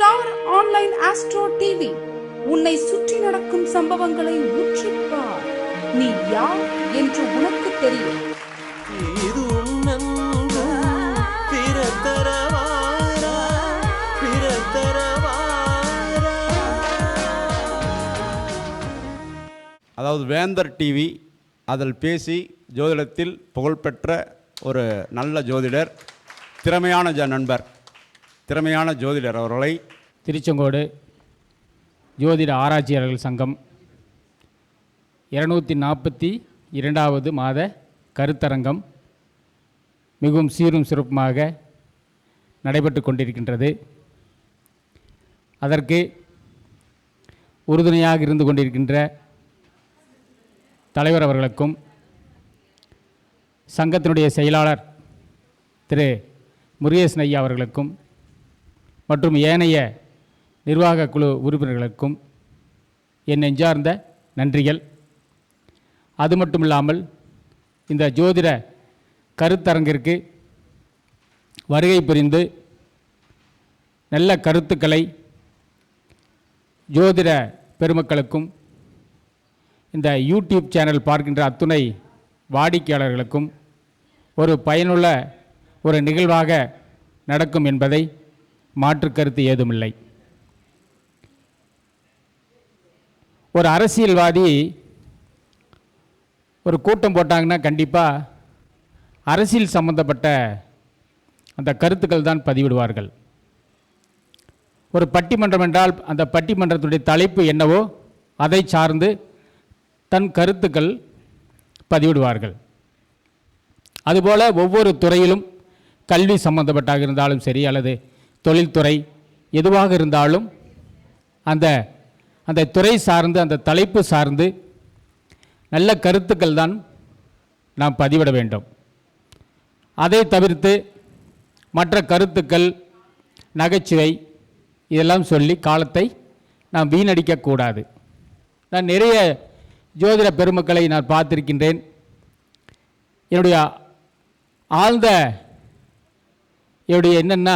Star online astro TV உன்னை சுற்றி நடக்கும் சம்பவங்களை உற்றுப்பார். நீ யார் என்று உனக்கு தெரியும். அதாவது வேந்தர் டிவி அதில் பேசி ஜோதிடத்தில் புகழ்பெற்ற ஒரு நல்ல ஜோதிடர், திறமையான நண்பர், திறமையான ஜோதிடர் அவர்களை திருச்செங்கோடு ஜோதிட ஆராய்ச்சியாளர்கள் சங்கம் 242வது மாத கருத்தரங்கம் மிகவும் சீரும் சிறப்புமாக நடைபெற்று கொண்டிருக்கின்றது. அதற்கு உறுதுணையாக இருந்து கொண்டிருக்கின்ற தலைவர் அவர்களுக்கும் சங்கத்தினுடைய செயலாளர் திரு முருகேசன் ஐயா அவர்களுக்கும் மற்றும் ஏனைய நிர்வாக குழு உறுப்பினர்களுக்கும் என் நெஞ்சார்ந்த நன்றிகள். அது மட்டும் இல்லாமல் இந்த ஜோதிட கருத்தரங்கிற்கு வருகை புரிந்து நல்ல கருத்துக்களை ஜோதிட பெருமக்களுக்கும் இந்த யூடியூப் சேனல் பார்க்கின்ற அத்துணை வாடிக்கையாளர்களுக்கும் ஒரு பயனுள்ள ஒரு நிகழ்வாக நடக்கும் என்பதை மாற்று கருத்து ஏதுமில்லை. ஒரு அரசியல்வாதி ஒரு கூட்டம் போட்டாங்கன்னா கண்டிப்பாக அரசியல் சம்பந்தப்பட்ட அந்த கருத்துக்கள் தான் பதிவிடுவார்கள். ஒரு பட்டிமன்றம் என்றால் அந்த பட்டிமன்றத்துடைய தலைப்பு என்னவோ அதை சார்ந்து தன் கருத்துக்கள் பதிவிடுவார்கள். அதுபோல் ஒவ்வொரு துறையிலும் கல்வி சம்பந்தப்பட்டாக இருந்தாலும் சரி அல்லது தொழில்துறை எதுவாக இருந்தாலும் அந்த துறை சார்ந்து அந்த தலைப்பு சார்ந்து நல்ல கருத்துக்கள் தான் நாம் பதிவிட வேண்டும். அதை தவிர்த்து மற்ற கருத்துக்கள், நகைச்சுவை இதெல்லாம் சொல்லி காலத்தை நாம் வீணடிக்கக்கூடாது. நான் நிறைய ஜோதிட பெருமக்களை நான் பார்த்திருக்கின்றேன். என்னுடைய என்னென்னா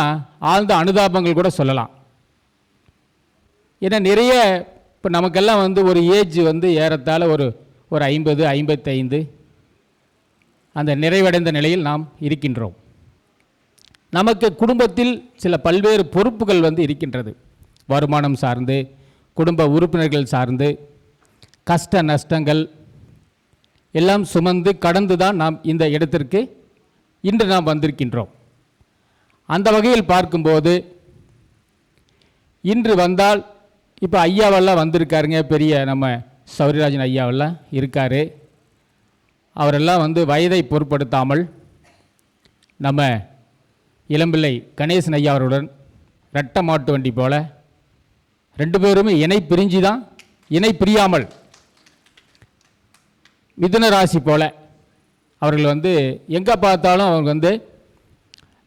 ஆழ்ந்த அனுதாபங்கள் கூட சொல்லலாம். ஏன்னா நிறைய இப்போ நமக்கெல்லாம் ஒரு ஏஜ் ஏறத்தாழ ஒரு 50, 55 அந்த நிறைவடைந்த நிலையில் நாம் இருக்கின்றோம். நமக்கு குடும்பத்தில் சில பல்வேறு பொறுப்புகள் இருக்கின்றது. வருமானம் சார்ந்து, குடும்ப உறுப்பினர்கள் சார்ந்து, கஷ்ட நஷ்டங்கள் எல்லாம் சுமந்து கடந்து தான் நாம் இந்த இடத்திற்கு இன்று நாம் வந்திருக்கின்றோம். அந்த வகையில் பார்க்கும்போது இன்று வந்தால் இப்போ ஐயாவெல்லாம் வந்திருக்காருங்க, பெரிய நம்ம சௌரியராஜன் ஐயாவெல்லாம் இருக்கார். அவரெல்லாம் வயதை பொருட்படுத்தாமல் நம்ம இளம்பிள்ளை கணேசன் ஐயா அவர்களுடன் ரெட்டை மாட்டு வண்டி போல் 2 பேருமே இணை பிரியாமல் மிதுன ராசி போல் அவர்கள் எங்கே பார்த்தாலும் அவங்க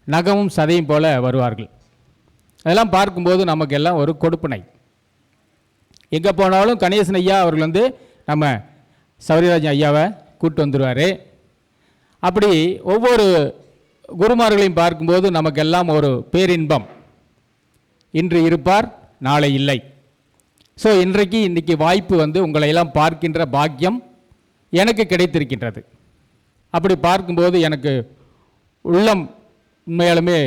நகமும் சதையும் போல வருவார்கள். அதெல்லாம் பார்க்கும்போது நமக்கெல்லாம் ஒரு கொடுப்பனை. எங்கே போனாலும் கணேசன் ஐயா அவர்கள் நம்ம சௌரியராஜன் ஐயாவை கூப்பிட்டு வந்துடுவார். அப்படி ஒவ்வொரு குருமார்களையும் பார்க்கும்போது நமக்கெல்லாம் ஒரு பேரின்பம். இன்று இருப்பார், நாளை இல்லை. ஸோ இன்றைக்கு வாய்ப்பு உங்களையெல்லாம் பார்க்கின்ற பாக்கியம் எனக்கு கிடைத்திருக்கின்றது. அப்படி பார்க்கும்போது எனக்கு உள்ளம் உண்மையாலுமே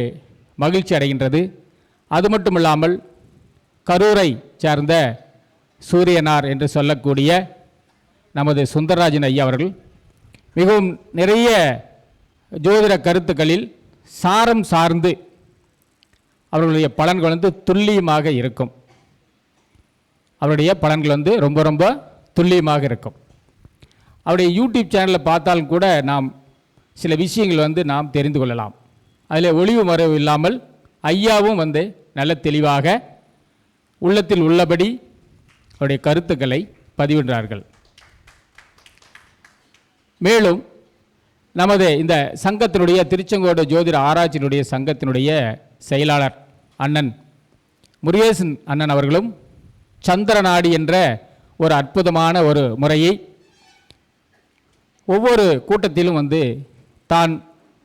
மகிழ்ச்சி அடைகின்றது. அது மட்டும் இல்லாமல் கரூரை சார்ந்த சூரியனார் என்று சொல்லக்கூடிய நமது சுந்தரராஜன் ஐயா அவர்கள் மிகவும் நிறைய ஜோதிட கருத்துக்களில் சாரம் சார்ந்து அவர்களுடைய பலன்கள் துல்லியமாக இருக்கும். அவருடைய பலன்கள் ரொம்ப ரொம்ப துல்லியமாக இருக்கும். அவருடைய யூடியூப் சேனலில் பார்த்தாலும் கூட நாம் சில விஷயங்கள் நாம் தெரிந்து கொள்ளலாம். அதில் ஒளிவு மறைவு இல்லாமல் ஐயாவும் நல்ல தெளிவாக உள்ளத்தில் உள்ளபடி அவருடைய கருத்துக்களை பதிவிடுறார்கள். மேலும் நமது இந்த சங்கத்தினுடைய திருச்செங்கோடு ஜோதிட ஆராய்ச்சியினுடைய சங்கத்தினுடைய செயலாளர் அண்ணன் முருகேசன் அண்ணன் அவர்களும் சந்திரநாடி என்ற ஒரு அற்புதமான ஒரு முறையை ஒவ்வொரு கூட்டத்திலும் தான்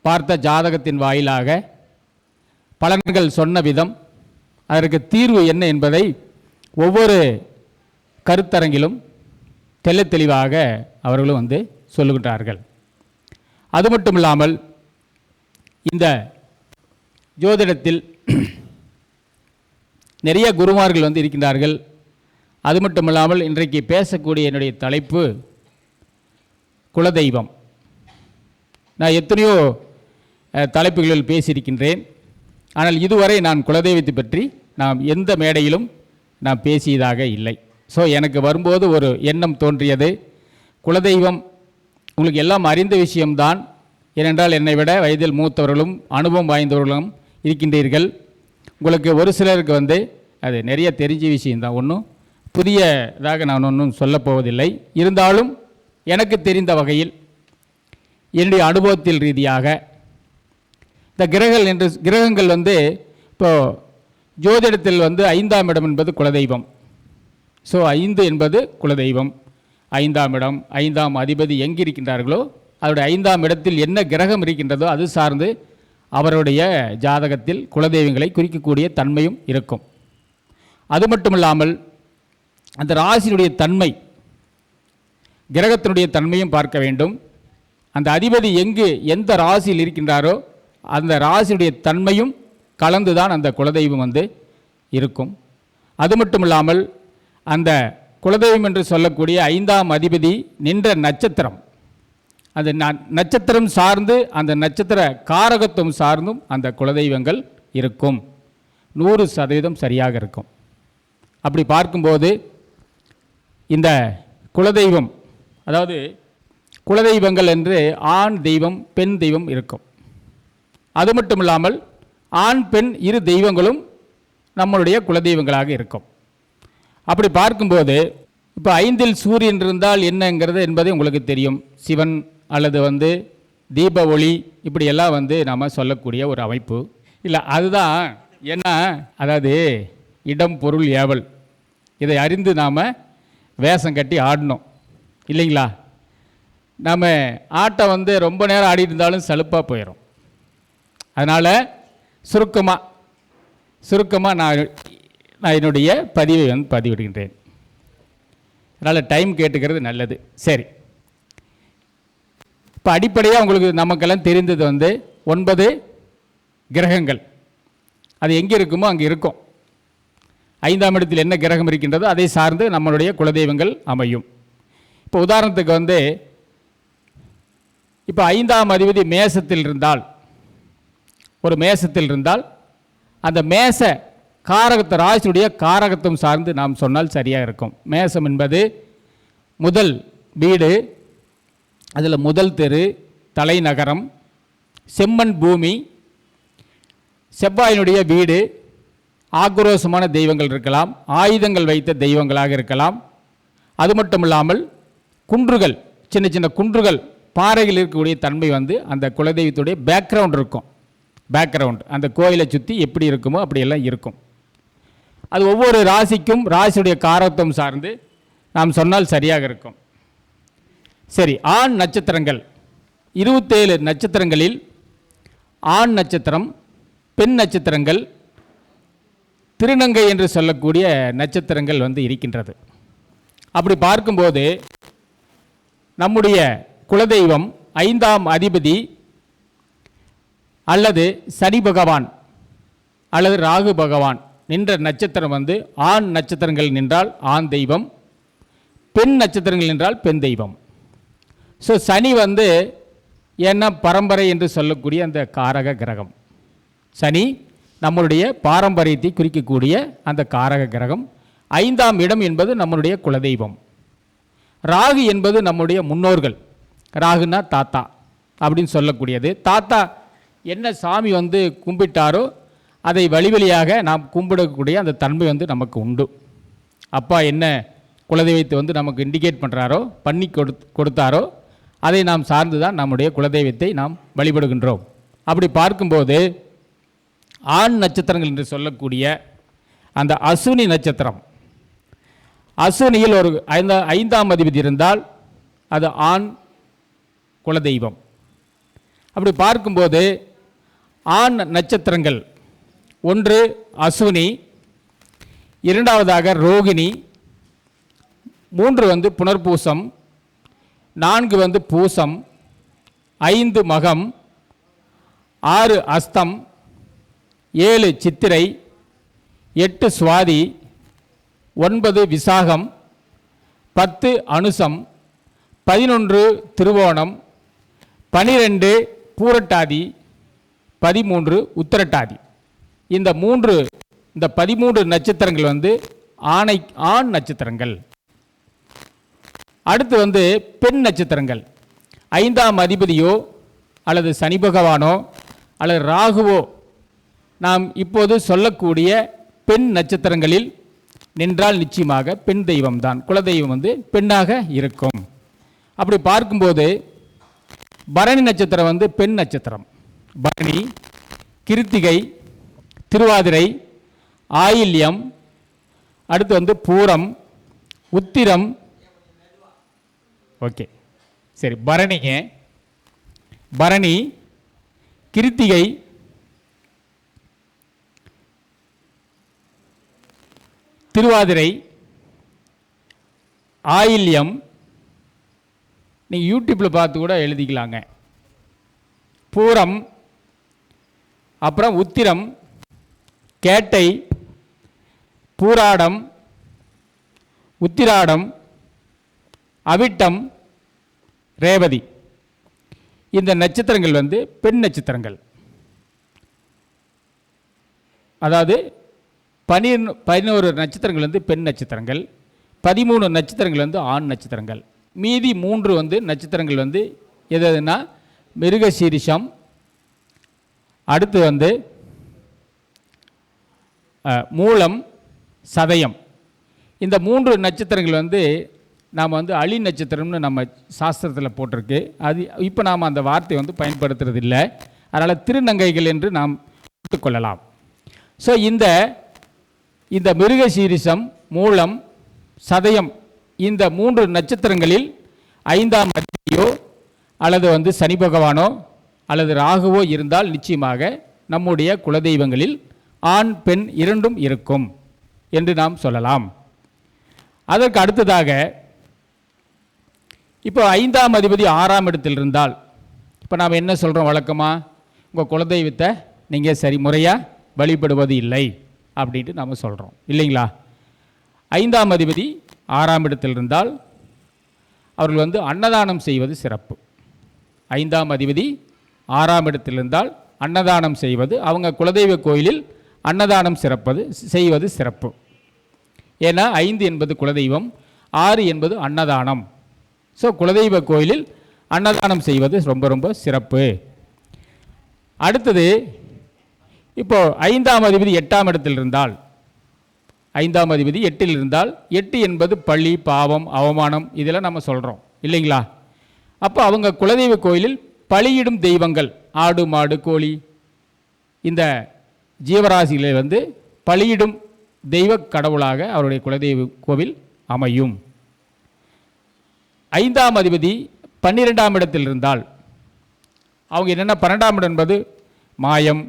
பார்த்த ஜாதகத்தின் வாயிலாக பலன்கள் சொன்ன விதம், அதற்கு தீர்வு என்ன என்பதை ஒவ்வொரு கருத்தரங்கிலும் தெள்ளத் தெளிவாக அவர்களும் வந்து சொல்லுகின்றார்கள். அது மட்டும் இல்லாமல் இந்த ஜோதிடத்தில் நிறைய குருமார்கள் வந்து இருக்கின்றார்கள். அது மட்டும் இல்லாமல் இன்றைக்கு பேசக்கூடிய என்னுடைய தலைப்பு குலதெய்வம். நான் எத்தனையோ தலைப்புகளில் பேசியிருக்கின்றேன். ஆனால் இதுவரை நான் குலதெய்வத்தை பற்றி நாம் எந்த மேடையிலும் நான் பேசியதாக இல்லை. ஸோ எனக்கு வரும்போது ஒரு எண்ணம் தோன்றியது, குலதெய்வம் உங்களுக்கு எல்லாம் அறிந்த விஷயம்தான். ஏனென்றால் என்னை விட வயதில் மூத்தவர்களும் அனுபவம் வாய்ந்தவர்களும் இருக்கின்றீர்கள். உங்களுக்கு ஒரு சிலருக்கு வந்து அது நிறைய தெரிஞ்ச விஷயம்தான், ஒன்றும் புதியதாக நான் ஒன்றும் சொல்லப்போவதில்லை. இருந்தாலும் எனக்கு தெரிந்த வகையில் என்னுடைய அனுபவத்தில் ரீதியாக இந்த கிரகங்கள் வந்து இப்போது ஜோதிடத்தில் வந்து 5ஆம் இடம் என்பது குலதெய்வம். ஸோ 5 என்பது குலதெய்வம். 5ஆம் இடம், 5ஆம் அதிபதி எங்கே இருக்கின்றார்களோ அவருடைய 5ஆம் இடத்தில் என்ன கிரகம் இருக்கின்றதோ அது சார்ந்து அவருடைய ஜாதகத்தில் குலதெய்வங்களை குறிக்கக்கூடிய தன்மையும் இருக்கும். அது மட்டுமில்லாமல் அந்த ராசியினுடைய தன்மை, கிரகத்தினுடைய தன்மையும் பார்க்க வேண்டும். அந்த அதிபதி எந்த ராசியில் இருக்கின்றாரோ அந்த ராசியுடைய தன்மையும் கலந்துதான் அந்த குலதெய்வம் வந்து இருக்கும். அது மட்டுமில்லாமல் அந்த குலதெய்வம் என்று சொல்லக்கூடிய 5ஆம் அதிபதி நின்ற நட்சத்திரம், அந்த நட்சத்திரம் சார்ந்து அந்த நட்சத்திர காரகத்துவம் சார்ந்தும் அந்த குலதெய்வங்கள் இருக்கும். 100% சரியாக இருக்கும். அப்படி பார்க்கும்போது இந்த குலதெய்வம், அதாவது குலதெய்வங்கள் என்று ஆண் தெய்வம் பெண் தெய்வம் இருக்கும். அது மட்டும் இல்லாமல் ஆண் பெண் இரு தெய்வங்களும் நம்மளுடைய குலதெய்வங்களாக இருக்கும். அப்படி பார்க்கும்போது இப்போ 5இல் சூரியன் இருந்தால் என்னங்கிறது என்பது உங்களுக்கு தெரியும். சிவன் அல்லது வந்து தீப ஒளி, இப்படியெல்லாம் வந்து நாம் சொல்லக்கூடிய ஒரு அமைப்பு இல்லை. அதுதான் என்ன, அதாவது இடம் பொருள் ஏவல், இதை அறிந்து நாம் வேஷம் கட்டி ஆடணும் இல்லைங்களா? நம்ம ஆட்டம் வந்து ரொம்ப நேரம் ஆடிட்டு இருந்தாலும் சலுப்பாக போயிடும். அதனால் சுருக்கமாக நான் என்னுடைய பதிவை வந்து பதிவிடுகின்றேன். அதனால் டைம் கேட்டுக்கிறது நல்லது. சரி, இப்போ அடிப்படையாக உங்களுக்கு நமக்கெல்லாம் தெரிந்தது வந்து 9 கிரகங்கள். அது எங்கே இருக்குமோ அங்கே இருக்கும். 5ஆம் இடத்தில் என்ன கிரகம் இருக்கின்றதோ அதை சார்ந்து நம்மளுடைய குலதெய்வங்கள் அமையும். இப்போ உதாரணத்துக்கு வந்து இப்போ 5ஆம் அதிபதி மேசத்தில் இருந்தால், ஒரு மேசத்தில் இருந்தால் அந்த மேச காரகத்தை ராசியுடைய காரகத்துவம் சார்ந்து நாம் சொன்னால் சரியாக இருக்கும். மேசம் என்பது முதல் வீடு, அதில் முதல் தெரு, தலைநகரம், செம்மண் பூமி, செவ்வாயினுடைய வீடு, ஆக்ரோஷமான தெய்வங்கள் இருக்கலாம், ஆயுதங்கள் வைத்த தெய்வங்களாக இருக்கலாம். அது மட்டும் இல்லாமல் குன்றுகள், சின்ன சின்ன குன்றுகள், பாறைகள் இருக்கக்கூடிய தன்மை வந்து அந்த குலதெய்வத்துடைய பேக்ரவுண்ட் இருக்கும். பேக்ரவுண்ட் அந்த கோயிலை சுற்றி எப்படி இருக்குமோ அப்படியெல்லாம் இருக்கும். அது ஒவ்வொரு ராசிக்கும் ராசியுடைய காரத்துவம் சார்ந்து நாம் சொன்னால் சரியாக இருக்கும். சரி, ஆண் நட்சத்திரங்கள் 27 நட்சத்திரங்களில் ஆண் நட்சத்திரம், பெண் நட்சத்திரங்கள், திருநங்கை என்று சொல்லக்கூடிய நட்சத்திரங்கள் வந்து இருக்கின்றது. அப்படி பார்க்கும்போது நம்முடைய குலதெய்வம் 5ஆம் அதிபதி அல்லது சனி பகவான் அல்லது ராகு பகவான் நின்ற நட்சத்திரம் வந்து ஆண் நட்சத்திரங்கள் நின்றால் ஆண் தெய்வம், பெண் நட்சத்திரங்கள் நின்றால் பெண் தெய்வம். ஸோ சனி வந்து என்ன பரம்பரை என்று சொல்லக்கூடிய அந்த காரக கிரகம். சனி நம்மளுடைய பாரம்பரியத்தை குறிக்கக்கூடிய அந்த காரக கிரகம். 5ஆம் இடம் என்பது நம்மளுடைய குலதெய்வம். ராகு என்பது நம்முடைய முன்னோர்கள். ராகுனா தாத்தா அப்படின்னு சொல்லக்கூடியது. தாத்தா என்ன சாமி வந்து கும்பிட்டாரோ அதை வழியாக நாம் கும்பிடக்கூடிய அந்த தன்மை வந்து நமக்கு உண்டு. அப்பா என்ன குலதெய்வத்தை வந்து நமக்கு இண்டிகேட் பண்ணுறாரோ, பண்ணி கொடுத்தாரோ அதை நாம் சார்ந்து தான் நம்முடைய குலதெய்வத்தை நாம் வழிபடுகின்றோம். அப்படி பார்க்கும்போது ஆண் நட்சத்திரங்கள் என்று சொல்லக்கூடிய அந்த அசுனி நட்சத்திரம், அசுனியில் ஒரு 5ஆம் அதிபதி இருந்தால் அது ஆண் குலதெய்வம். அப்படி பார்க்கும்போது ஆண் நட்சத்திரங்கள், ஒன்று அசுனி, இரண்டாவதாக ரோகிணி, 3 வந்து புனர்பூசம், 4 வந்து பூசம், 5 மகம், 6 அஸ்தம், 7 சித்திரை, 8 சுவாதி, 9 விசாகம், 10 அனுசம், 11 திருவோணம், 12 பூரட்டாதி, 13 உத்திரட்டாதி. இந்த 13 நட்சத்திரங்கள் வந்து ஆண் நட்சத்திரங்கள். அடுத்து வந்து பெண் நட்சத்திரங்கள். 5ஆம் அதிபதியோ அல்லது சனி பகவானோ அல்லது ராகுவோ நாம் இப்போது சொல்லக்கூடிய பெண் நட்சத்திரங்களில் நின்றால் நிச்சயமாக பெண் தெய்வம்தான், குலதெய்வம் வந்து பெண்ணாக இருக்கும். அப்படி பார்க்கும்போது பரணி நட்சத்திரம் வந்து பெண் நட்சத்திரம். பரணி, கிருத்திகை, திருவாதிரை, ஆயில்யம், அடுத்து வந்து பூரம், உத்திரம். ஓகே, சரி. பரணி, கிருத்திகை, திருவாதிரை, ஆயில்யம். நீங்கள் யூடியூப்பில் பார்த்து கூட எழுதிக்கலாங்க. பூரம், அப்புறம் உத்திரம், கேட்டை, பூராடம், உத்திராடம், அவிட்டம், ரேவதி. இந்த நட்சத்திரங்கள் வந்து பெண் நட்சத்திரங்கள். அதாவது 11 நட்சத்திரங்கள் வந்து பெண் நட்சத்திரங்கள், 13 நட்சத்திரங்கள் வந்து ஆண் நட்சத்திரங்கள். மீதி 3 வந்து நட்சத்திரங்கள் வந்து எதுனா மிருகசீரிஷம், அடுத்து வந்து மூலம், சதயம். இந்த 3 நட்சத்திரங்கள் வந்து நாம் வந்து அலி நட்சத்திரம்னு நம்ம சாஸ்திரத்தில் போட்டிருக்கு. அது இப்போ நாம் அந்த வார்த்தையை வந்து பயன்படுத்துறது இல்லை. அதனால் திருநங்கைகள் என்று நாம் கொள்ளலாம். ஸோ இந்த மிருகசீரிஷம், மூலம், சதயம் இந்த 3 நட்சத்திரங்களில் 5ஆம் அதிபதியோ அல்லது வந்து சனி பகவானோ அல்லது ராகுவோ இருந்தால் நிச்சயமாக நம்முடைய குலதெய்வங்களில் ஆண் பெண் இரண்டும் இருக்கும் என்று நாம் சொல்லலாம். அதற்கு அடுத்ததாக இப்போ 5ஆம் அதிபதி 6ஆம் இடத்தில் இருந்தால் இப்போ நாம் என்ன சொல்கிறோம்? வழக்கமாக உங்கள் குலதெய்வத்தை நீங்கள் சரி முறையாக வழிபடுவது இல்லை அப்படின்ட்டு நாம் சொல்கிறோம் இல்லைங்களா? 5ஆம் அதிபதி 6ஆம் இடத்தில் இருந்தால் அவர்கள் வந்து அன்னதானம் செய்வது சிறப்பு. 5ஆம் அதிபதி 6ஆம் இடத்தில் இருந்தால் அன்னதானம் செய்வது, அவங்க குலதெய்வ கோயிலில் அன்னதானம் செய்வது சிறப்பு. ஏன்னா 5 என்பது குலதெய்வம், 6 என்பது அன்னதானம். ஸோ குலதெய்வ கோயிலில் அன்னதானம் செய்வது ரொம்ப ரொம்ப சிறப்பு. அடுத்தது இப்போ 5ஆம் அதிபதி 8ஆம் இடத்தில் இருந்தால், 5ஆம் அதிபதி 8இல் இருந்தால், 8 என்பது பழி, பாவம், அவமானம் இதெல்லாம் நம்ம சொல்கிறோம் இல்லைங்களா? அப்போ அவங்க குலதெய்வ கோயிலில் பலியிடும் தெய்வங்கள் ஆடு, மாடு, கோழி இந்த ஜீவராசிகளை வந்து பலியிடும் தெய்வ கடவுளாக அவருடைய குலதெய்வ கோவில் அமையும். 5ஆம் அதிபதி 12ஆம் இடத்தில் இருந்தால் அவங்க என்னென்ன, 12ஆம் இடம் என்பது மாயம்,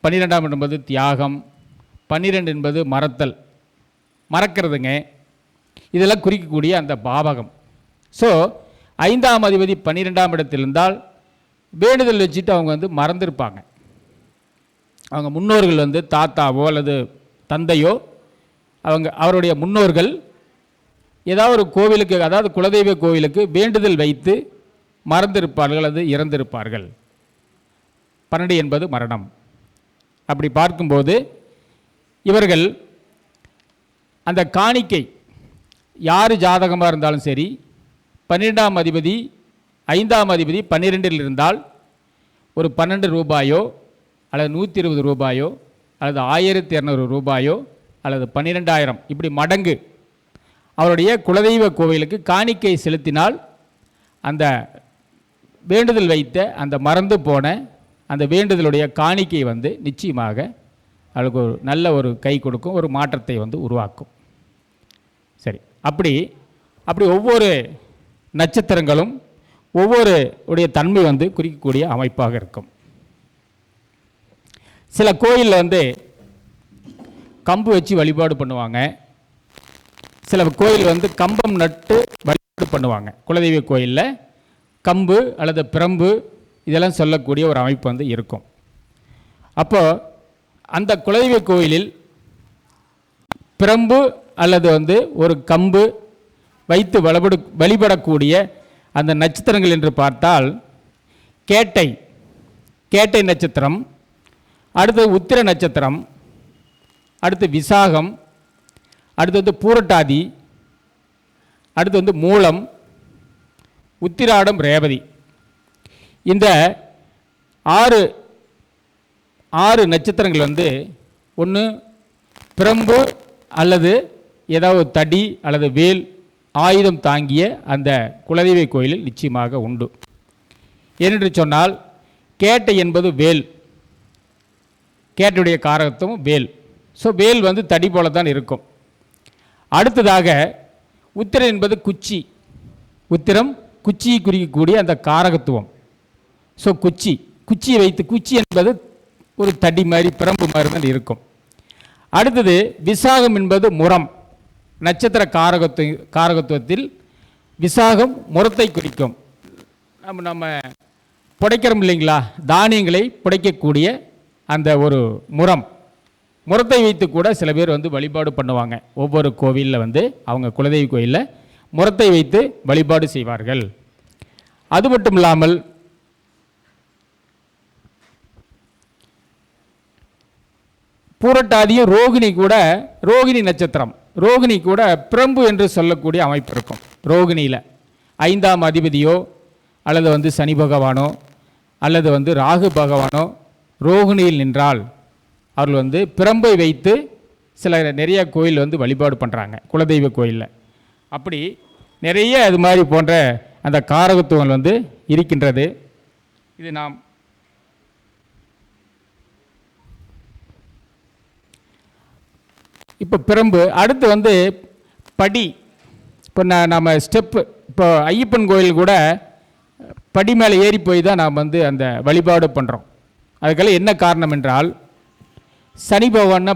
12ஆம் இடம் என்பது தியாகம், 12 என்பது மறத்தல், மறக்கிறதுங்க, இதெல்லாம் குறிக்கக்கூடிய அந்த பாவகம். ஸோ 5ஆம் அதிபதி 12ஆம் இடத்தில் இருந்தால் வேண்டுதல் வச்சுட்டு அவங்க வந்து மறந்துருப்பாங்க. அவங்க முன்னோர்கள் வந்து தாத்தாவோ அல்லது தந்தையோ அவருடைய முன்னோர்கள் ஏதாவது ஒரு கோவிலுக்கு, அதாவது குலதெய்வ கோவிலுக்கு வேண்டுதல் வைத்து மறந்திருப்பார்கள், அது இறந்திருப்பார்கள். 12 என்பது மரணம். அப்படி பார்க்கும்போது இவர்கள் அந்த காணிக்கை யார் ஜாதகமாக இருந்தாலும் சரி, 12ஆம் அதிபதி 5ஆம் அதிபதி 12இல் இருந்தால் ஒரு 12 ரூபாயோ அல்லது 120 ரூபாயோ அல்லது 1200 ரூபாயோ அல்லது 12,000 இப்படி மடங்கு அவருடைய குலதெய்வ கோவிலுக்கு காணிக்கை செலுத்தினால் அந்த வேண்டுதல் வைத்த அந்த மறந்து போன அந்த வேண்டுதலுடைய காணிக்கை வந்து நிச்சயமாக அவளுக்கு ஒரு நல்ல ஒரு கை கொடுக்கும், ஒரு மாற்றத்தை வந்து உருவாக்கும். சரி, அப்படி ஒவ்வொரு நட்சத்திரங்களும் ஒவ்வொரு உடைய தன்மை வந்து குறிக்கக்கூடிய அமைப்பாக இருக்கும். சில கோயிலில் வந்து கம்பு வச்சு வழிபாடு பண்ணுவாங்க. சில கோயில் வந்து கம்பம் நட்டு வழிபாடு பண்ணுவாங்க. குலதெய்வ கோயிலில் கம்பு அல்லது பிரம்பு இதெல்லாம் சொல்லக்கூடிய ஒரு அமைப்பு வந்து இருக்கும். அப்போது அந்த குலதெய்வ கோயிலில் பிரம்பு அல்லது வந்து ஒரு கம்பு வைத்து வழிபடக்கூடிய அந்த நட்சத்திரங்கள் என்று பார்த்தால் கேட்டை நட்சத்திரம், அடுத்து உத்திர நட்சத்திரம், அடுத்து விசாகம், அடுத்து வந்து பூரட்டாதி, அடுத்து வந்து மூலம், உத்திராடம், ரேவதி. இந்த ஆறு நட்சத்திரங்கள் வந்து ஒன்று பிரம்பு அல்லது ஏதாவது தடி அல்லது வேல் ஆயுதம் தாங்கிய அந்த குலதெய்வ கோயிலில் நிச்சயமாக உண்டு. ஏனென்று சொன்னால் கேட்டை என்பது வேல், கேட்டையுடைய காரகத்துவம் வேல். ஸோ வேல் வந்து தடி போல தான் இருக்கும். அடுத்ததாக உத்திரம் என்பது குச்சி, உத்திரம் குச்சியை குறிக்கக்கூடிய அந்த காரகத்துவம். ஸோ குச்சியை வைத்து, குச்சி என்பது ஒரு தடி மாதிரி பிரம்பு மாதிரி தான் இருக்கும். அடுத்தது விசாகம் என்பது முரம், நட்சத்திர காரகத்துவத்தில் விசாகம் முரத்தை குறிக்கும். நம்ம புடைக்கிறோம் இல்லைங்களா, தானியங்களை புடைக்கக்கூடிய அந்த ஒரு முரத்தை வைத்து கூட சில பேர் வந்து வழிபாடு பண்ணுவாங்க. ஒவ்வொரு கோவிலில் வந்து அவங்க குலதெய்வ கோயிலில் முரத்தை வைத்து வழிபாடு செய்வார்கள். அது மட்டும் இல்லாமல் பூரட்டாதியும் ரோகிணி நட்சத்திரம், ரோகிணி கூட பிரம்பு என்று சொல்லக்கூடிய அமைப்பு இருக்கும். ரோகிணியில் 5ஆம் அதிபதியோ அல்லது வந்து சனி பகவானோ அல்லது வந்து ராகு பகவானோ ரோகிணியில் நின்றால் அவர்கள் வந்து பிரம்பை வைத்து நிறைய கோயில் வந்து வழிபாடு பண்ணுறாங்க குலதெய்வ கோயிலில். அப்படி நிறைய அது மாதிரி போன்ற அந்த காரகத்துவங்கள் வந்து இருக்கின்றது. இது நாம் இப்போ பிரம்பு. அடுத்து வந்து படி. இப்போ நம்ம ஸ்டெப்பு, இப்போ ஐயப்பன் கோயில் கூட படி மேலே ஏறி போய் தான் நாம் வந்து அந்த வழிபாடு பண்ணுறோம். அதுக்கெல்லாம் என்ன காரணம் என்றால் சனி பகவான்னா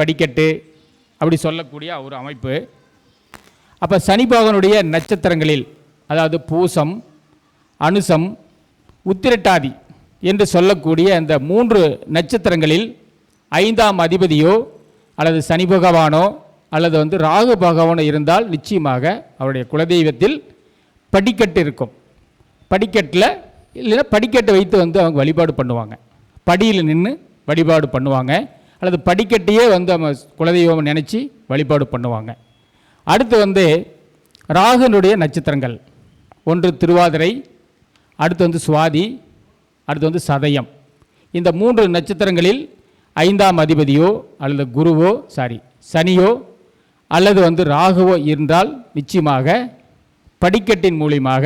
படிக்கட்டு அப்படி சொல்லக்கூடிய ஒரு அமைப்பு. அப்போ சனி பகவானுடைய நட்சத்திரங்களில், அதாவது பூசம், அனுசம், உத்திரட்டாதி என்று சொல்லக்கூடிய அந்த 3 நட்சத்திரங்களில் 5ஆம் அதிபதியோ அல்லது சனி பகவானோ அல்லது வந்து ராகு பகவானோ இருந்தால் நிச்சயமாக அவருடைய குலதெய்வத்தில் படிக்கட்டு இருக்கும். படிக்கட்டில் இல்லைன்னா படிக்கட்டை வைத்து வந்து அவங்க வழிபாடு பண்ணுவாங்க. படியில் நின்று வழிபாடு பண்ணுவாங்க அல்லது படிக்கட்டையே வந்து அவங்க குலதெய்வம் நினச்சி வழிபாடு பண்ணுவாங்க. அடுத்து வந்து ராகுனுடைய நட்சத்திரங்கள், ஒன்று திருவாதிரை, அடுத்து வந்து சுவாதி, அடுத்து வந்து சதயம். இந்த 3 நட்சத்திரங்களில் 5ஆம் அதிபதியோ அல்லது சனியோ அல்லது வந்து ராகுவோ இருந்தால் நிச்சயமாக படிக்கட்டின் மூலியமாக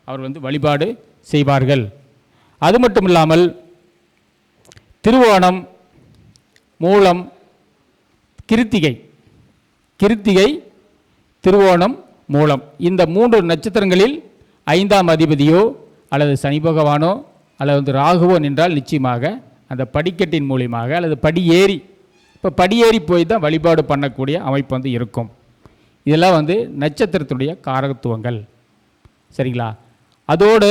அவர் வந்து வழிபாடு செய்வார்கள். அது மட்டும் இல்லாமல் திருவோணம், மூலம், கிருத்திகை, திருவோணம், மூலம், இந்த 3 நட்சத்திரங்களில் 5ஆம் அதிபதியோ அல்லது சனி பகவானோ அல்லது வந்து ராகுவோ நின்றால் நிச்சயமாக அந்த படிக்கட்டின் மூலியமாக அல்லது படியேறி போய் தான் வழிபாடு பண்ணக்கூடிய அமைப்பு வந்து இருக்கும். இதெல்லாம் வந்து நட்சத்திரத்துடைய காரகத்துவங்கள். சரிங்களா? அதோடு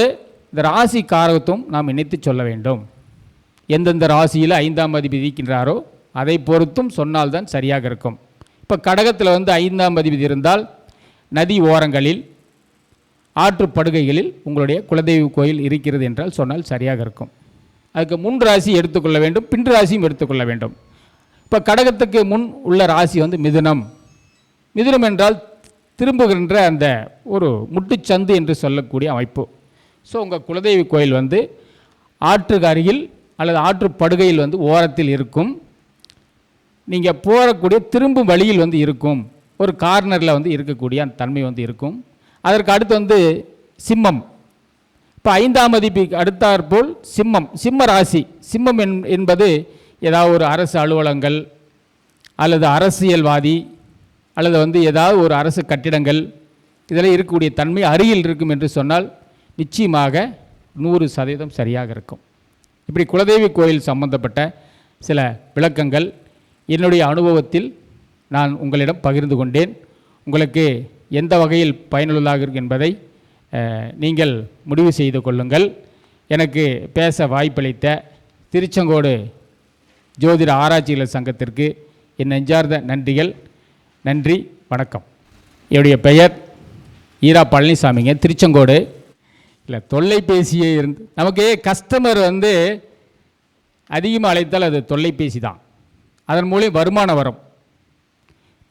இந்த ராசி காரகத்துவம் நாம் இணைத்து சொல்ல வேண்டும். எந்தெந்த ராசியில் 5ஆம் அதிபதி இருக்கின்றாரோ அதை பொறுத்தும் சொன்னால்தான் சரியாக இருக்கும். இப்போ கடகத்தில் வந்து 5ஆம் அதிபதி இருந்தால் நதி ஓரங்களில், ஆற்றுப்படுகைகளில் உங்களுடைய குலதெய்வ கோயில் இருக்கிறது என்றால் சொன்னால் சரியாக இருக்கும். அதுக்கு முன் ராசி எடுத்துக்கொள்ள வேண்டும், பின் ராசியும் எடுத்துக்கொள்ள வேண்டும். இப்போ கடகத்துக்கு முன் உள்ள ராசி வந்து மிதுனம் என்றால் திரும்புகின்ற அந்த ஒரு முட்டுச்சந்து என்று சொல்லக்கூடிய அமைப்பு. ஸோ உங்கள் குலதெய்வ கோயில் வந்து ஆற்றுக்கு அருகில் அல்லது ஆற்றுப்படுகையில் வந்து ஓரத்தில் இருக்கும். நீங்கள் போகக்கூடிய திரும்பும் வழியில் வந்து இருக்கும், ஒரு கார்னரில் வந்து இருக்கக்கூடிய அந்த தன்மை வந்து இருக்கும். அதற்கு அடுத்து வந்து சிம்மம். இப்போ 5ஆம் அதிபதிக்கு அடுத்தாற்போல் சிம்ம ராசி. சிம்மம் என்பது ஏதாவது ஒரு அரசு அலுவலகங்கள் அல்லது அரசியல்வாதி அல்லது வந்து ஏதாவது ஒரு அரசு கட்டிடங்கள் இதில் இருக்கக்கூடிய தன்மை அருகில் இருக்கும் என்று சொன்னால் நிச்சயமாக 100% சரியாக இருக்கும். இப்படி குலதெய்வ கோயில் சம்பந்தப்பட்ட சில விளக்கங்கள் என்னுடைய அனுபவத்தில் நான் உங்களிடம் பகிர்ந்து கொண்டேன். உங்களுக்கு எந்த வகையில் பயனுள்ளதாக இருக்கும் என்பதை நீங்கள் முடிவு செய்து கொள்ளுங்கள். எனக்கு பேச வாய்ப்பளித்த திருச்செங்கோடு ஜோதிட ஆராய்ச்சியாளர் சங்கத்திற்கு என் நெஞ்சார்ந்த நன்றிகள். நன்றி, வணக்கம். என்னுடைய பெயர் ஈரா பழனிசாமிங்க, திருச்செங்கோடு. இல்லை, தொல்லைபேசியே இருந்து நமக்கு கஸ்டமர் அதிகமாக அழைத்தால் அது தொல்லைபேசி தான். அதன் மூலம் வருமானம் வரும்.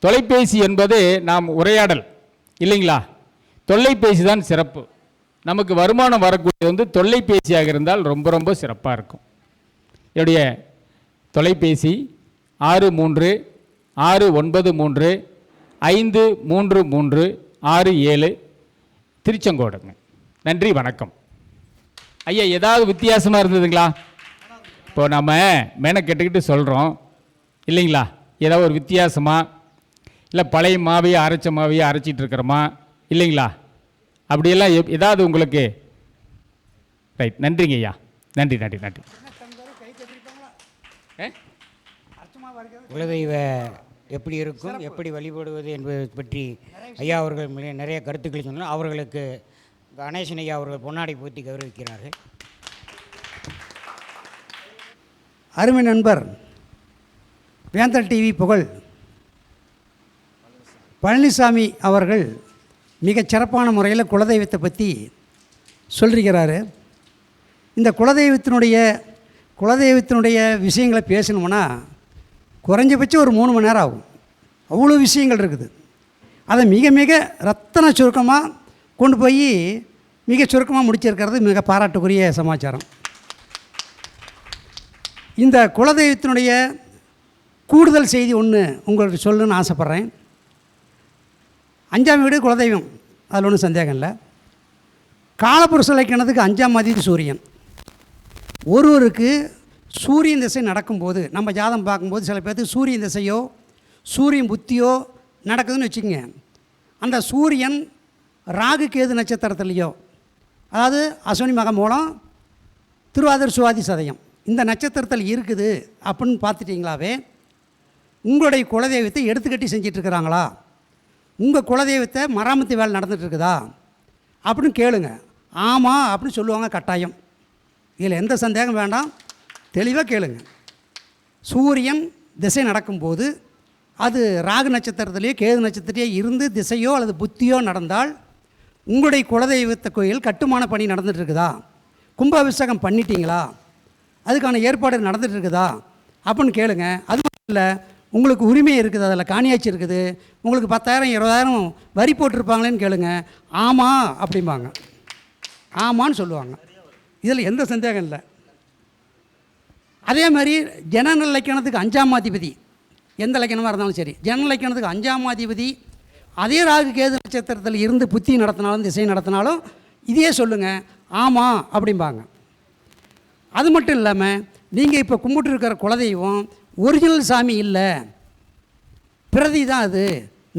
தொலைபேசி என்பது நாம் உரையாடல் இல்லைங்களா? தொல்லைபேசி தான் சிறப்பு. நமக்கு வருமானம் வரக்கூடியது தொல்லைபேசியாக இருந்தால் ரொம்ப ரொம்ப சிறப்பாக இருக்கும். என்னுடைய தொலைபேசி 6369353367 திருச்செங்கோடுங்க. நன்றி, வணக்கம். ஐயா, ஏதாவது வித்தியாசமாக இருந்ததுங்களா? இப்போ நம்ம மெனக்கெட்டுக்கிட்டு சொல்கிறோம் இல்லைங்களா? ஏதாவது ஒரு வித்தியாசமாக, இல்லை பழைய மாவையே அரைச்ச மாவையே அரைச்சிட்டு இருக்கிறோமா இல்லைங்களா? அப்படியெல்லாம் ஏதாவது உங்களுக்கு ரைட். நன்றிங்க ஐயா, நன்றி நன்றி நன்றி. குலதெய்வ எப்படி இருக்கும், எப்படி வழிபடுவது என்பதை பற்றி ஐயா அவர்கள் நிறைய கருத்துக்களை சொன்னார். அவர்களுக்கு கணேசன் ஐயா அவர்கள் பொன்னாடை போற்றி கௌரவிக்கிறார்கள். அருமை நண்பர் வேந்தர் டிவி புகழ் பழனிசாமி அவர்கள் மிகச் சிறப்பான முறையில் குலதெய்வத்தை பற்றி சொல்லியிருக்கிறாரு. இந்த குலதெய்வத்தினுடைய விஷயங்களை பேசணும்னா குறைஞ்சபட்சம் ஒரு 3 மணி நேரம் ஆகும். அவ்வளோ விஷயங்கள் இருக்குது. அதை மிக மிக ரத்தன சுருக்கமாக கொண்டு போய் மிக சுருக்கமாக முடிச்சிருக்கிறது மிக பாராட்டுக்குரிய சமாச்சாரம். இந்த குலதெய்வத்தினுடைய கூடுதல் செய்தி ஒன்று உங்களுக்கு சொல்லணும்னு ஆசைப்பட்றேன். 5ஆம் வீடு குலதெய்வம், அதில் ஒன்றும் சந்தேகம் இல்லை. காலபுருஷ இலக்கணத்துக்கு 5ஆம் அதிபதி சூரியன். ஒருவருக்கு சூரியன் திசை நடக்கும்போது, நம்ம ஜாதகம் பார்க்கும்போது சில பேர்த்துக்கு சூரியன் திசையோ சூரியன் புத்தியோ நடக்குதுன்னு வச்சுக்கோங்க. அந்த சூரியன் ராகு கேது நட்சத்திரத்துலேயோ, அதாவது அஸ்வினி மக மூலம் திருவாதிரை சுவாதி சதயம் இந்த நட்சத்திரத்தில் இருக்குது அப்படின்னு பார்த்துட்டிங்களாவே உங்களுடைய குலதெய்வத்தை எடுத்துக்கட்டி செஞ்சிட்ருக்கிறாங்களா, உங்கள் குலதெய்வத்தை மராமத்து வேலை நடந்துகிட்ருக்குதா அப்படின்னு கேளுங்க. ஆமாம் அப்படின்னு சொல்லுவாங்க கட்டாயம். இதில் எந்த சந்தேகம் வேண்டாம், தெளிவாக கேளுங்க. சூரியன் திசை நடக்கும்போது அது ராகு நட்சத்திரத்திலேயோ கேது நட்சத்திரத்திலேயோ இருந்து திசையோ அல்லது புத்தியோ நடந்தால் உங்களுடைய குலதெய்வத்தை கோயில் கட்டுமான பணி நடந்துகிட்ருக்குதா, கும்பாபிஷேகம் பண்ணிட்டீங்களா, அதுக்கான ஏற்பாடு நடந்துகிட்ருக்குதா அப்படின்னு கேளுங்க. அது மட்டும் இல்லை, உங்களுக்கு உரிமை இருக்குது, அதில் காணியாச்சு இருக்குது, உங்களுக்கு 10,000 20,000 வரி போட்டிருப்பாங்களேன்னு கேளுங்க. ஆமாம் அப்படிம்பாங்க, ஆமான்னு சொல்லுவாங்க. இதில் எந்த சந்தேகம் இல்லை. அதே மாதிரி ஜனன இலக்கணத்துக்கு 5ஆம் அதிபதி, எந்த இலக்கணமாக இருந்தாலும் சரி, ஜனன இலக்கணத்துக்கு 5ஆம் அதிபதி அதே ராகு கேது நட்சத்திரத்தில் இருந்து புத்தி நடத்தினாலும் திசை நடத்தினாலும் இதையே சொல்லுங்கள், ஆமாம் அப்படிம்பாங்க. அது மட்டும் இல்லாமல் நீங்கள் இப்போ கும்பிட்டு இருக்கிற குலதெய்வம் ஒரிஜினல் சாமி இல்லை, பிரதி தான் அது,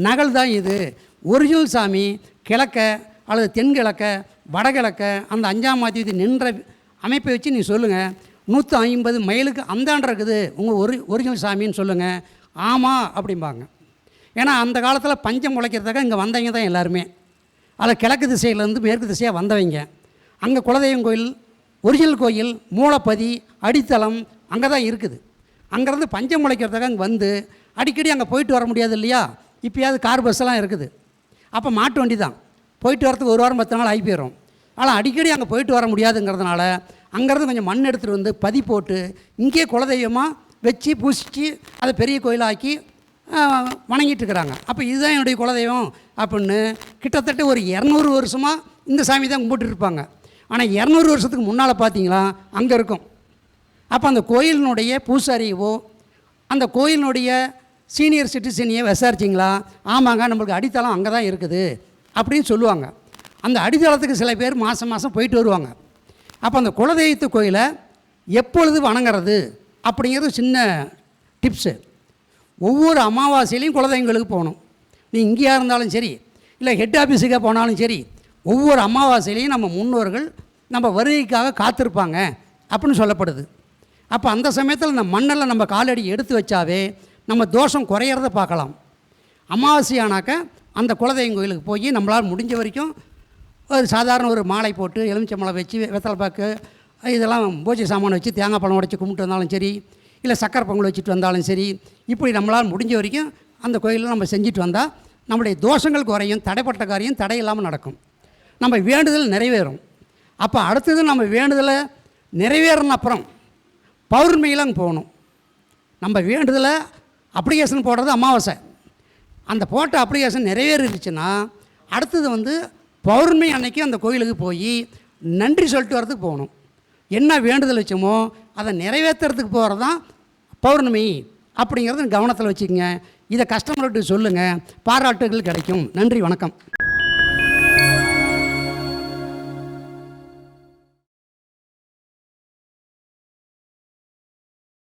நகல் தான் இது. ஒரிஜினல் சாமி கிழக்க அல்லது தென்கிழக்க வடகிழக்க அந்த 5ஆம் அதிபதி நின்ற அமைப்பை வச்சு நீ சொல்லுங்கள். 150 மைலுக்கு அந்தாண்ட இருக்குது உங்கள் ஒரிஜினல் சாமின்னு சொல்லுங்கள். ஆமாம் அப்படிம்பாங்க. ஏன்னா அந்த காலத்தில் பஞ்சம் முளைக்கிறதுக்காக இங்கே வந்தவங்க தான் எல்லாருமே. அதில் கிழக்கு திசையிலேருந்து மேற்கு திசையாக வந்தவங்க. அங்கே குலதெய்வம் கோயில், ஒரிஜினல் கோயில், மூலப்பதி, அடித்தளம் அங்கே தான் இருக்குது. அங்கேருந்து பஞ்சம் முளைக்கிறதுக்காக அங்கே வந்து அடிக்கடி அங்கே போயிட்டு வர முடியாது இல்லையா? இப்போயாவது கார் பஸ்ஸெல்லாம் இருக்குது. அப்போ மாட்டு வண்டி தான், போயிட்டு வரத்துக்கு 1 வாரம் 10 நாள் ஆகி போயிடும். ஆனால் அடிக்கடி அங்கே போயிட்டு வர முடியாதுங்கிறதுனால அங்கேருந்து கொஞ்சம் மண் எடுத்துகிட்டு வந்து பதி போட்டு இங்கேயே குலதெய்வமாக வச்சு பூசித்து அதை பெரிய கோயிலாக்கி வணங்கிட்டு இருக்கிறாங்க. அப்போ இதுதான் என்னுடைய குலதெய்வம் அப்படின்னு கிட்டத்தட்ட ஒரு 200 வருஷமாக இந்த சாமி தான் கும்பிட்டுருப்பாங்க. ஆனால் 200 வருஷத்துக்கு முன்னால் பார்த்தீங்களா அங்கே இருக்கும். அப்போ அந்த கோயிலினுடைய பூசாரியவோ அந்த கோயிலினுடைய சீனியர் சிட்டிசனையே விசாரிச்சிங்களா? ஆமாங்க, நம்மளுக்கு அடித்தளம் அங்கே தான் இருக்குது அப்படின்னு சொல்லுவாங்க. அந்த அடித்தளத்துக்கு சில பேர் மாதம் மாதம் போயிட்டு வருவாங்க. அப்போ அந்த குலதெய்வத்து கோயிலை எப்பொழுது வணங்குறது அப்படிங்கிறது சின்ன டிப்ஸு. ஒவ்வொரு அமாவாசையிலையும் குலதெய்வங்களுக்கு போகணும். நீ இங்கேயா இருந்தாலும் சரி, இல்லை ஹெட் ஆஃபீஸுக்காக போனாலும் சரி, ஒவ்வொரு அமாவாசையிலையும் நம்ம முன்னோர்கள் நம்ம வருகைக்காக காத்திருப்பாங்க அப்படின்னு சொல்லப்படுது. அப்போ அந்த சமயத்தில் இந்த மண்ணில் நம்ம காலடி எடுத்து வச்சாவே நம்ம தோஷம் குறையிறத பார்க்கலாம். அமாவாசையானாக்க அந்த குலதெய்வம் கோயிலுக்கு போய் நம்மளால் முடிஞ்ச வரைக்கும் ஒரு சாதாரண ஒரு மாலை போட்டு எலுமிச்சம்பழம் வச்சு வெத்தலை பாக்கு இதெல்லாம் பூஜை சாமான் வச்சு தேங்காய் பழம் உடைச்சி கும்பிட்டு வந்தாலும் சரி, இல்லை சக்கரை பொங்கல் வச்சுட்டு வந்தாலும் சரி, இப்படி நம்மளால் முடிஞ்ச வரைக்கும் அந்த கோயிலில் நம்ம செஞ்சுட்டு வந்தால் நம்முடைய தோஷங்கள் குறையும், தடைப்பட்ட காரியம் தடை இல்லாமல் நடக்கும், நம்ம வேண்டுதல் நிறைவேறும். அப்போ அடுத்தது நம்ம வேண்டுதலை நிறைவேறின அப்புறம் பௌர்ணமியிலாம் போகணும். நம்ம வேண்டுதலை அப்ளிகேஷன் போடுறது அமாவாசை, அந்த போட்ட அப்ளிகேஷன் நிறைவேறிடுச்சுன்னா அடுத்தது வந்து பௌர்ணமி அன்னைக்கு அந்த கோயிலுக்கு போய் நன்றி சொல்லிட்டு வரதுக்கு போகணும். என்ன வேண்டுதல் வச்சோமோ அதை நிறைவேற்றுறதுக்கு போகிறது தான் பௌர்ணமி அப்படிங்கிறத கவனத்தில் வச்சுக்கோங்க. இதை கஸ்டமர்கிட்ட சொல்லுங்கள், பாராட்டுகள் கிடைக்கும். நன்றி, வணக்கம்.